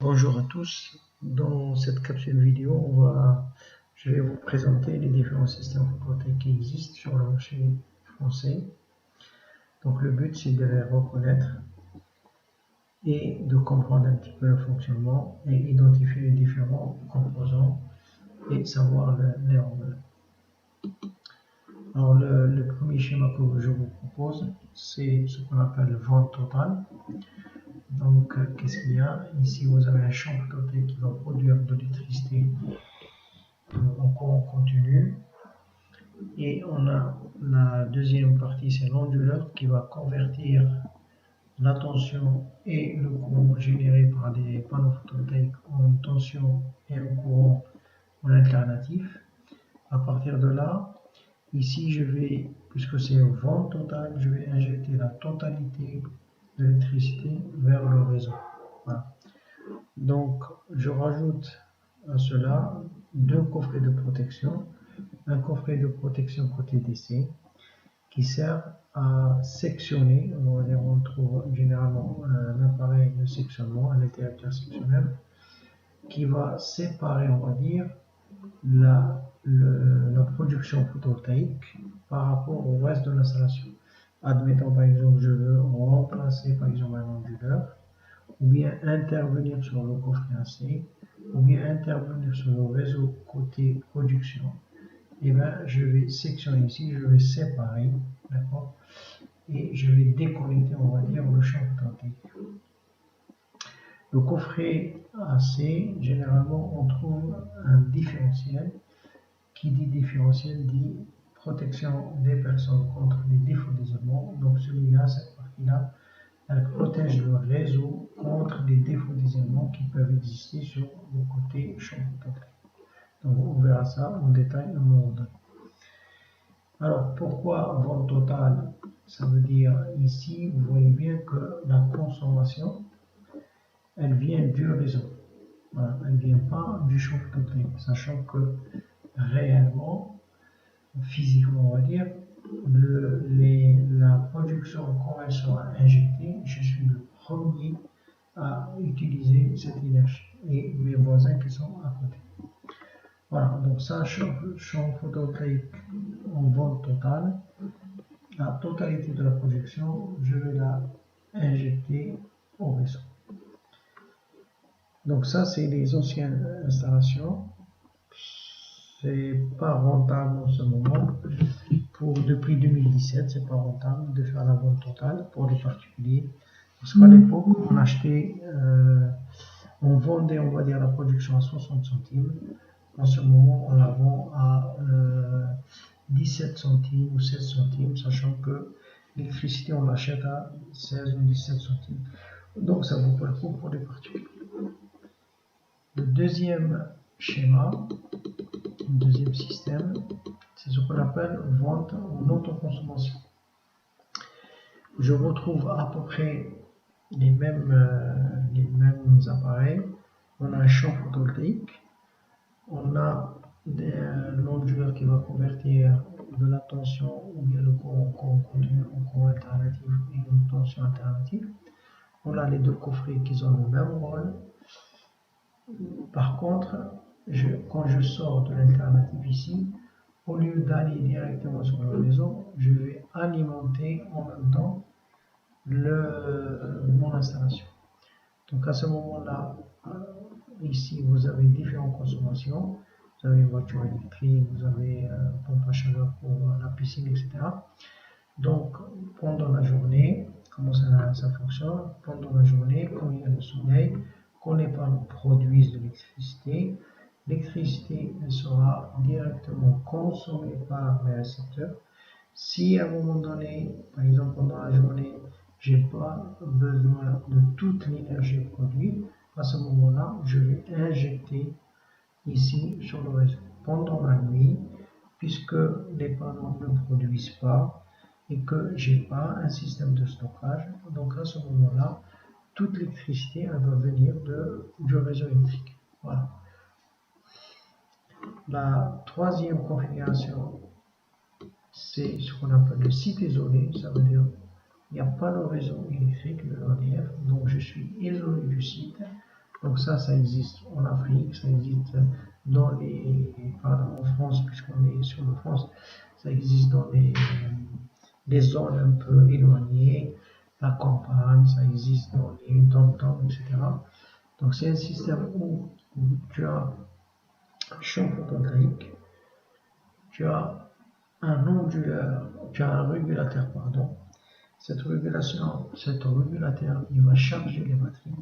Bonjour à tous, dans cette capsule vidéo, je vais vous présenter les différents systèmes photovoltaïques qui existent sur le marché français. Donc le but c'est de les reconnaître et de comprendre un petit peu le fonctionnement et identifier les différents composants et savoir les rôles. Alors le premier schéma que je vous propose, c'est ce qu'on appelle vente totale. Donc qu'est-ce qu'il y a? Ici vous avez un champ photovoltaïque qui va produire de l'électricité en courant continu, et on a la deuxième partie, c'est l'onduleur qui va convertir la tension et le courant généré par des panneaux photovoltaïques en une tension et un courant en alternatif. À partir de là, ici puisque c'est une vente totale, je vais injecter la totalité de l'électricité vers le réseau. Voilà. Donc je rajoute à cela deux coffrets de protection. Un coffret de protection côté DC qui sert à sectionner, on trouve généralement un appareil de sectionnement, un interrupteur sectionneur, qui va séparer, on va dire, la production photovoltaïque par rapport au reste de l'installation. Admettons par exemple, je veux remplacer par exemple un onduleur, ou bien intervenir sur le coffret AC, ou bien intervenir sur le réseau côté production. Et bien, je vais sectionner ici, je vais séparer, d'accord, et je vais déconnecter, on va dire, le champ photovoltaïque. Le coffret AC, généralement, on trouve un différentiel. Qui dit différentiel dit protection des personnes contre les défauts d'isolement. Donc celui-là, cette partie-là, elle protège le réseau contre les défauts d'isolement qui peuvent exister sur le côté champ photovoltaïque. Donc on verra ça en détail un moment donné. Alors pourquoi vente totale? Ça veut dire ici, vous voyez bien que la consommation, elle vient du réseau. Voilà, elle ne vient pas du champ photovoltaïque, sachant que réellement, physiquement on va dire, la production, quand elle sera injectée, je suis le premier à utiliser cette énergie et mes voisins qui sont à côté. Voilà, donc ça, champ photovoltaïque en vente totale. La totalité de la production, je vais la injecter au réseau. Donc ça, c'est les anciennes installations. C'est pas rentable en ce moment. Depuis 2017, c'est pas rentable de faire la vente totale pour les particuliers. Parce qu'à l'époque, on achetait, on vendait, on va dire, la production à 60 centimes. En ce moment, on la vend à 17 centimes ou 7 centimes, sachant que l'électricité, on l'achète à 16 ou 17 centimes. Donc, ça vaut pas le coup pour les particuliers. Le deuxième schéma, le deuxième système, c'est ce qu'on appelle vente en autoconsommation. Je retrouve à peu près les mêmes appareils. On a un champ photovoltaïque, on a l'onduleur qui va convertir de la tension ou bien le courant continu en courant alternatif et une tension alternative. On a les deux coffrets qui ont le même rôle. Par contre, quand je sors de l'alternative ici, au lieu d'aller directement sur le réseau, je vais alimenter en même temps mon installation. Donc à ce moment-là, ici vous avez différentes consommations. Vous avez une voiture électrique, vous avez une pompe à chaleur pour la piscine, etc. Donc pendant la journée, comment ça fonctionne? Pendant la journée, quand il y a le soleil, quand les panneaux produisent de l'électricité, l'électricité sera directement consommée par les récepteurs. Si à un moment donné, par exemple pendant la journée, je n'ai pas besoin de toute l'énergie produite, à ce moment-là, je vais injecter ici sur le réseau. Pendant la nuit, puisque les panneaux ne produisent pas et que je n'ai pas un système de stockage, donc à ce moment-là, toute l'électricité va venir du réseau électrique. Voilà. La troisième configuration, c'est ce qu'on appelle le site isolé. Ça veut dire qu'il n'y a pas le réseau électrique, le EDF, donc je suis isolé du site. Donc ça existe en Afrique, ça existe dans en France, puisqu'on est sur la France, ça existe dans les zones un peu éloignées, la campagne, ça existe dans les dom-toms, etc. Donc c'est un système où tu as un champ photovoltaïque, tu as un onduleur, tu as un régulateur, pardon. Cet régulateur, il va charger les batteries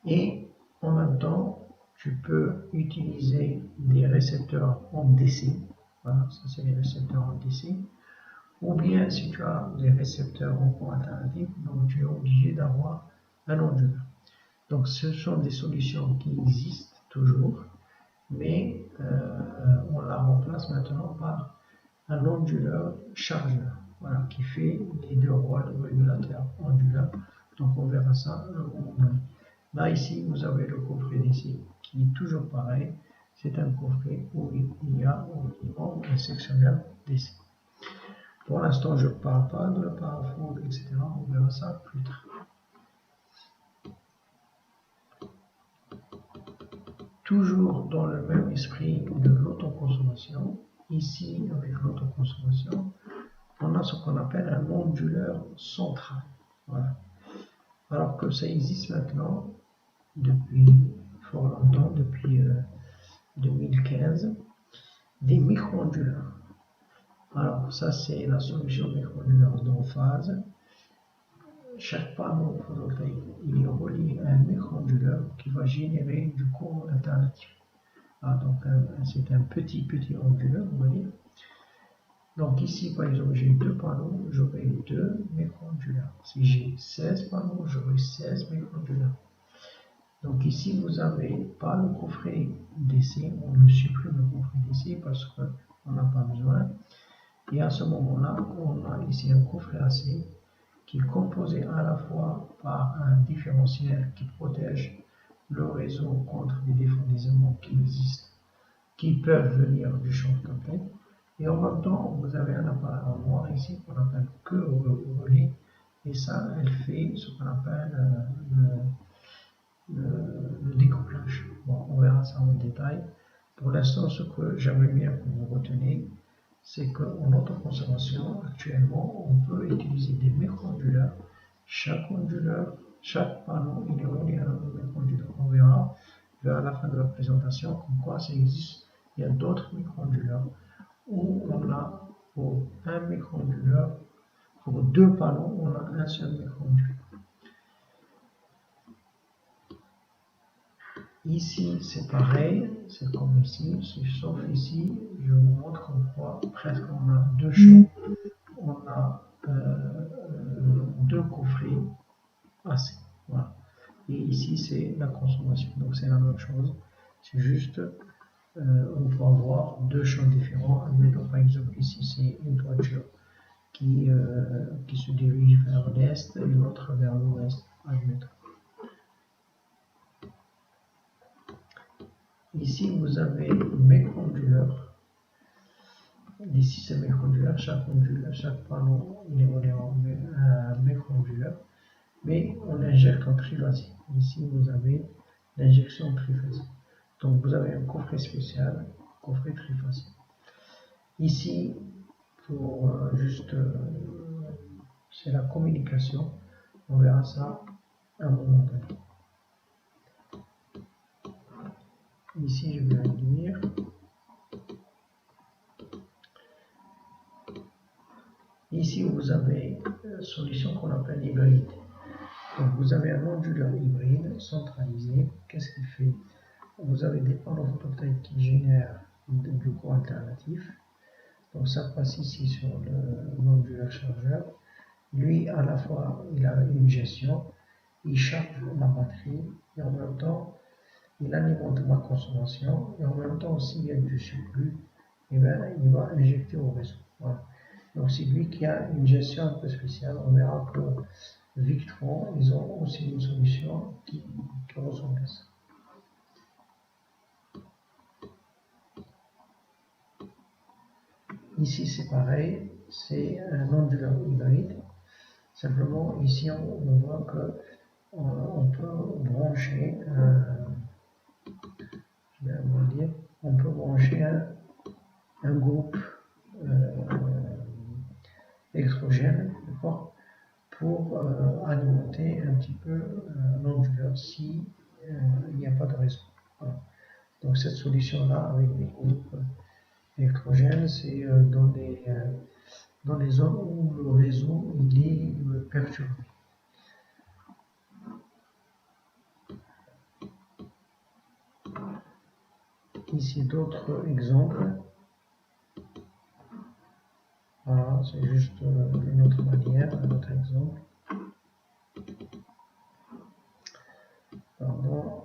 et en même temps, tu peux utiliser des récepteurs en DC. Voilà, ça c'est les récepteurs en DC. Ou bien si tu as des récepteurs en courant alternatif, donc tu es obligé d'avoir un onduleur. Donc ce sont des solutions qui existent toujours, mais on la remplace maintenant par un onduleur chargeur, voilà, qui fait les deux rôles de régulateur onduleur. Donc on verra ça à un moment donné. Là ici vous avez le coffret DC qui est toujours pareil, c'est un coffret où il y a au minimum un sectionneur DC. Pour l'instant je ne parle pas de la parafoudre, etc. On verra ça plus tard. Toujours dans le même esprit de l'autoconsommation, ici avec l'autoconsommation, on a ce qu'on appelle un onduleur central. Voilà. Alors que ça existe maintenant depuis fort longtemps, depuis 2015, des micro-onduleurs. Alors ça c'est la solution micro-onduleur d'emphase. Chaque panneau photovoltaïque il est relié à un micro-onduleur qui va générer du courant alternatif. Donc c'est un petit onduleur, on va dire. Donc ici, par exemple, j'ai 2 panneaux, j'aurai 2 micro-onduleurs. Si j'ai 16 panneaux, j'aurai 16 micro-onduleurs. Donc ici, vous n'avez pas le coffret DC, on le supprime le coffret DC parce qu'on n'a pas besoin. Et à ce moment-là, on a ici un coffret AC qui est composé à la fois par un différentiel qui protège le réseau contre les défauts d'isolement qui existent, qui peuvent venir du champ complet. Et en même temps, vous avez un appareil en noir ici qu'on appelle queue relais. Et ça, elle fait ce qu'on appelle le découplage. Bon, on verra ça en détail. Pour l'instant, ce que j'aimerais bien que vous reteniez, c'est qu'en autoconsommation, actuellement, on peut utiliser des micro-onduleurs. Chaque panneau, il est relié à un micro-onduleur. On verra vers la fin de la présentation comme quoi ça existe. Il y a d'autres micro-onduleurs où on a pour un micro-onduleur, pour 2 panneaux, on a un seul micro-onduleur. Ici, c'est pareil, c'est comme ici, sauf ici, je vous montre qu'on voit presque on a 2 champs, on a 2 coffrets AC. Voilà. Et ici, c'est la consommation, donc c'est la même chose, c'est juste on peut avoir 2 champs différents. Admettons par exemple ici c'est une toiture qui se dirige vers l'est et l'autre vers l'ouest, admettons. Ici vous avez mes onduleurs. Ici c'est mes onduleurs, chaque panneau il est relié à mes onduleurs, mais on injecte en triphasique. Ici vous avez l'injection triphasique. Donc vous avez un coffret spécial, coffret triphasique. Ici, pour c'est la communication, on verra ça à un moment donné. Ici, je vais réduire. Ici, vous avez une solution qu'on appelle hybride. Donc, vous avez un onduleur hybride centralisé. Qu'est-ce qu'il fait? Vous avez des panneaux photovoltaïques qui génèrent du courant alternatif. Donc, ça passe ici sur l'onduleur chargeur. Lui, à la fois, il a une gestion, il charge la batterie et en même temps, il alimente ma consommation et en même temps, s'il y a du surplus, eh bien, il va injecter au réseau. Voilà. Donc, c'est lui qui a une gestion un peu spéciale. On verra que Victron, ils ont aussi une solution qui ressemble à ça. Ici, c'est pareil, c'est un onduleur hybride. Simplement, ici, on voit que on peut brancher, je vais vous dire, on peut brancher un groupe électrogène, d'accord, pour alimenter un petit peu l'onduleur si il n'y a pas de réseau. Voilà. Donc cette solution-là avec des groupes électrogènes, c'est dans les zones où le réseau il est perturbé. Ici d'autres exemples. Voilà, c'est juste une autre manière, un autre exemple. Pardon.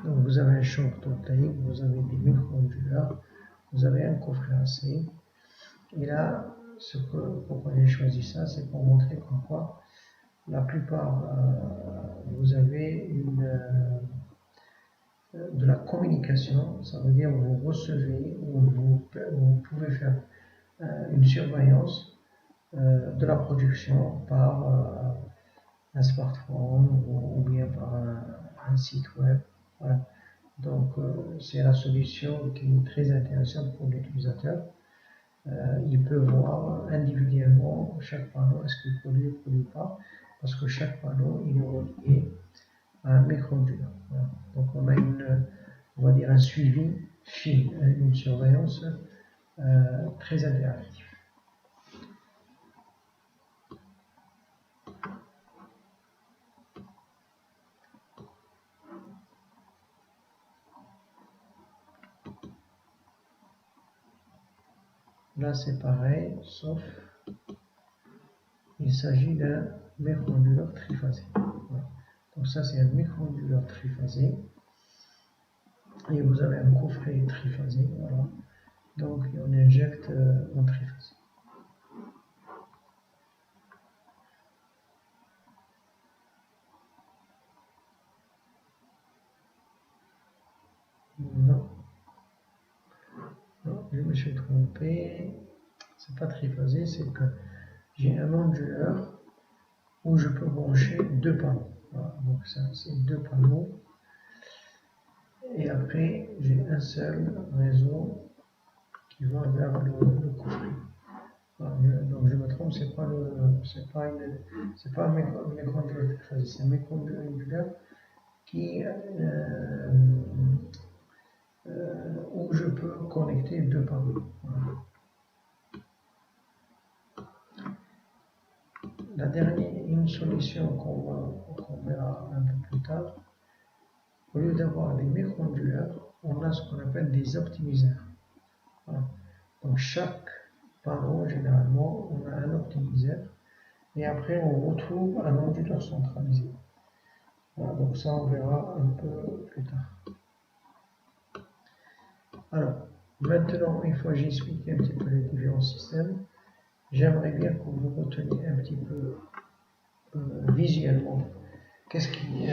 Donc vous avez un champ photovoltaïque, vous avez des micro-onduleurs, vous avez un coffret AC. Et là, pourquoi j'ai choisi ça, c'est pour montrer qu'en quoi la plupart, vous avez de la communication, ça veut dire vous recevez ou vous pouvez faire une surveillance de la production par un smartphone ou bien par un site web. Voilà. Donc c'est la solution qui est très intéressante pour l'utilisateur. Il peut voir individuellement chaque panneau, est-ce qu'il produit ou ne produit pas, parce que chaque panneau il est relié à un micro-onduleur. Voilà. Donc on a on va dire un suivi fine, une surveillance très interactive. Là c'est pareil, sauf il s'agit d'un micro-onduleur triphasé. Voilà. Donc ça c'est un micro-onduleur triphasé. Et vous avez un coffret triphasé. Voilà. Donc on injecte en triphasé. Non. Non, je me suis trompé. C'est pas triphasé, c'est que j'ai un onduleur où je peux brancher deux panneaux. Voilà. Donc ça c'est deux panneaux. Et après j'ai un seul réseau qui va vers le coffret. Voilà. Donc je me trompe, c'est pas un micro-onduleur triphasé, c'est un micro-onduleur qui où je peux connecter deux panneaux. Voilà. La dernière, une solution qu'on verra un peu plus tard, au lieu d'avoir des micro-onduleurs, on a ce qu'on appelle des optimiseurs. Voilà. Donc chaque panneau, généralement, on a un optimiseur et après on retrouve un onduleur centralisé. Voilà, donc ça on verra un peu plus tard. Alors, maintenant, une fois que j'ai expliqué un petit peu les différents systèmes, j'aimerais bien que vous reteniez un petit peu visuellement qu'est-ce qui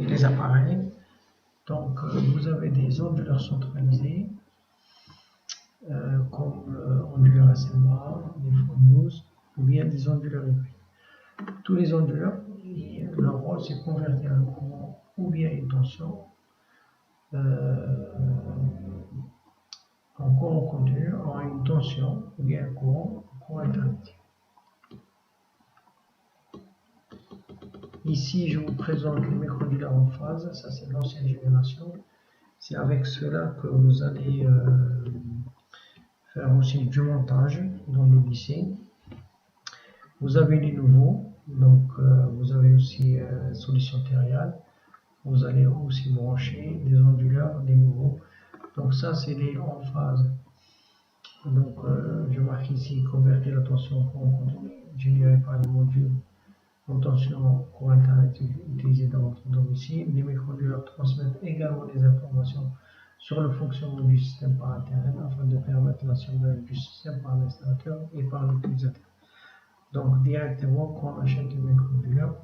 les appareils. Donc vous avez des onduleurs centralisés comme onduleurs SMA, des phonous ou bien des onduleurs hybrides. Tous les onduleurs, leur rôle c'est de convertir un courant ou bien une tension en courant continu en une tension ou bien un courant alternatif. Ici, je vous présente les micro-onduleurs en phase, ça c'est l'ancienne génération. C'est avec cela que vous allez faire aussi du montage dans le lycée. Vous avez les nouveaux, donc vous avez aussi solution tériale. Vous allez aussi brancher des onduleurs, des nouveaux. Donc ça c'est les en phase. Donc je marque ici convertir la tension en courant continu généré par le module en tension courant alternatif utilisé dans votre domicile. Les micro-onduleurs transmettent également des informations sur le fonctionnement du système par Internet afin de permettre la surveillance du système par l'installateur et par l'utilisateur. Donc directement quand on achète le micro-onduleur,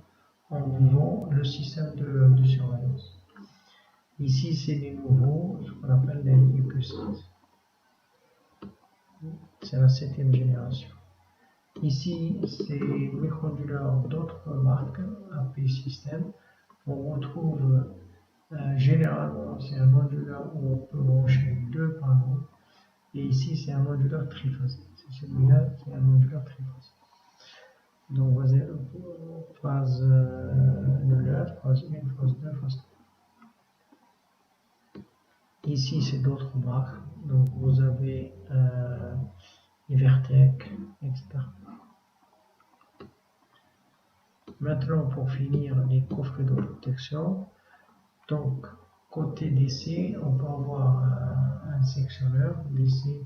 on vous vend le système de surveillance. Ici c'est les nouveaux, ce qu'on appelle les I+7. C'est la 7e génération. Ici, c'est microduleur d'autres marques, AP System. On retrouve généralement, c'est un onduleur où on peut brancher deux panneaux. Et ici, c'est un onduleur triphasique. C'est celui-là qui est un onduleur triphasique. Donc, vous avez phase 9, phase 1, phase 2, phase 3. Ici, c'est d'autres marques. Donc, vous avez Ivertec, etc. Maintenant, pour finir, les coffrets de protection. Donc, côté DC, on peut avoir un sectionneur DC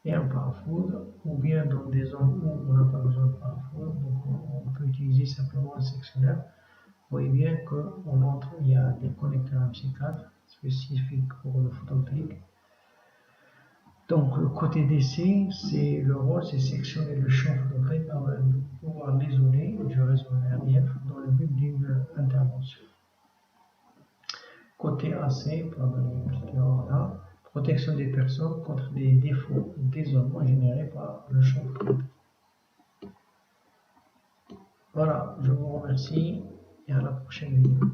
et un parafoudre, ou bien dans des zones où on n'a pas besoin de parafoudre, donc on peut utiliser simplement un sectionneur. Vous voyez bien qu'on entre, il y a des connecteurs MC4 spécifiques pour le photovoltaïque. Donc le côté DC, c'est le rôle, c'est sectionner le champ photovoltaïque pour pouvoir l'isoler du réseau RDF dans le but d'une intervention. Côté AC, pour donner une petite erreur là, protection des personnes contre les défauts d'isolement générés par le champ photovoltaïque. Voilà, je vous remercie et à la prochaine vidéo.